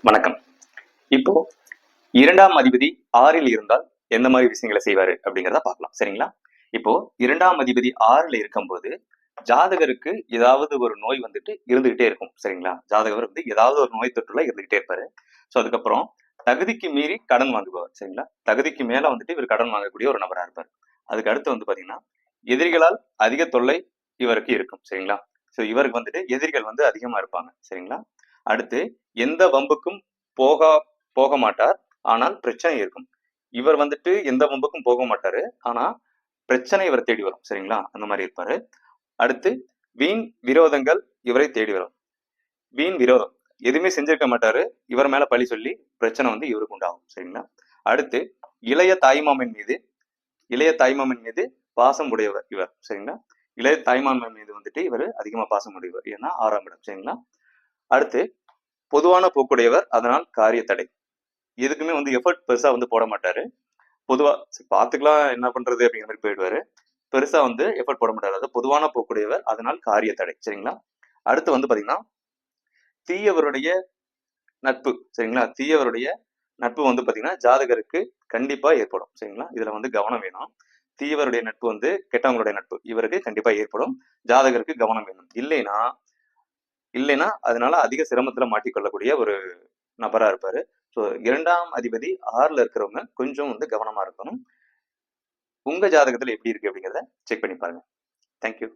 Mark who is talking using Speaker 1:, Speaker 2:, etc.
Speaker 1: வணக்கம். இப்போ 2ஆம் அதிபதி 6ல் இருந்தால் எந்த மாதிரி விஷயங்களை செய்வாரு அப்படிங்கிறத பார்க்கலாம். சரிங்களா? இப்போ 2ஆம் அதிபதி 6ல இருக்கும்போது ஜாதகருக்கு ஏதாவது ஒரு நோய் வந்துட்டு இருந்துகிட்டே இருக்கும். சரிங்களா? ஜாதகர் வந்து ஏதாவது ஒரு நோய் தொற்றுல இருந்துகிட்டே இருப்பாரு. ஸோ அதுக்கப்புறம் தகுதிக்கு மீறி கடன் வாங்குவார். சரிங்களா? தகுதிக்கு மேல வந்துட்டு இவர் கடன் வாங்கக்கூடிய ஒரு நபரா இருப்பார். அதுக்கு அடுத்து வந்து பாத்தீங்கன்னா எதிரிகளால் அதிக தொல்லை இவருக்கு இருக்கும். சரிங்களா? ஸோ இவருக்கு வந்துட்டு எதிரிகள் வந்து அதிகமா இருப்பாங்க. சரிங்களா? அடுத்து எந்த வம்புக்கும் போகா போக மாட்டார். ஆனால் பிரச்சனை இருக்கும். இவர் வந்துட்டு எந்த வம்புக்கும் போக மாட்டாரு. ஆனா பிரச்சனை இவர் தேடி வரும். சரிங்களா? அந்த மாதிரி இருப்பாரு. அடுத்து வீண் விரோதங்கள் இவரை தேடி வரும். வீண் விரோதம் எதுவுமே செஞ்சிருக்க மாட்டாரு. இவர் மேல பழி சொல்லி பிரச்சனை வந்து இவருக்கு உண்டாகும். சரிங்களா? அடுத்து இளைய தாய்மாமன் மீது இளைய தாய்மாமன் மீது பாசம் உடையவர் இவர். சரிங்களா? இளைய தாய்மாமன் மீது வந்துட்டு இவர் அதிகமா பாசம் உடையவர். ஏன்னா 6ஆம் இடம். சரிங்களா? அடுத்து பொதுவான போக்குடையவர், அதனால் காரிய தடை. எதுக்குமே வந்து எஃபர்ட் பெருசா வந்து போட மாட்டாரு. பொதுவா பாத்துக்கலாம் என்ன பண்றது அப்படிங்கிற மாதிரி போயிடுவாரு. பெருசா வந்து எஃபர்ட் போட மாட்டாரு. அதாவது பொதுவான போக்குடையவர், அதனால் காரிய தடை. சரிங்களா? அடுத்து வந்து பாத்தீங்கன்னா தீயவருடைய நட்பு. சரிங்களா? தீயவருடைய நட்பு வந்து பாத்தீங்கன்னா ஜாதகருக்கு கண்டிப்பா ஏற்படும். சரிங்களா? இதுல வந்து கவனம் வேணும். தீயவருடைய நட்பு வந்து கெட்டவங்களுடைய நட்பு இவருக்கு கண்டிப்பா ஏற்படும். ஜாதகருக்கு கவனம் வேணும். இல்லைன்னா அதனால அதிக சிரமத்துல மாட்டிக்கொள்ளக்கூடிய ஒரு நபரா இருப்பாரு. ஸோ 2ஆம் அதிபதி 6ல இருக்கிறவங்க கொஞ்சம் வந்து கவனமா இருக்கணும். உங்க ஜாதகத்துல எப்படி இருக்கு அப்படிங்கிறத செக் பண்ணி பாருங்க. தேங்க்யூ.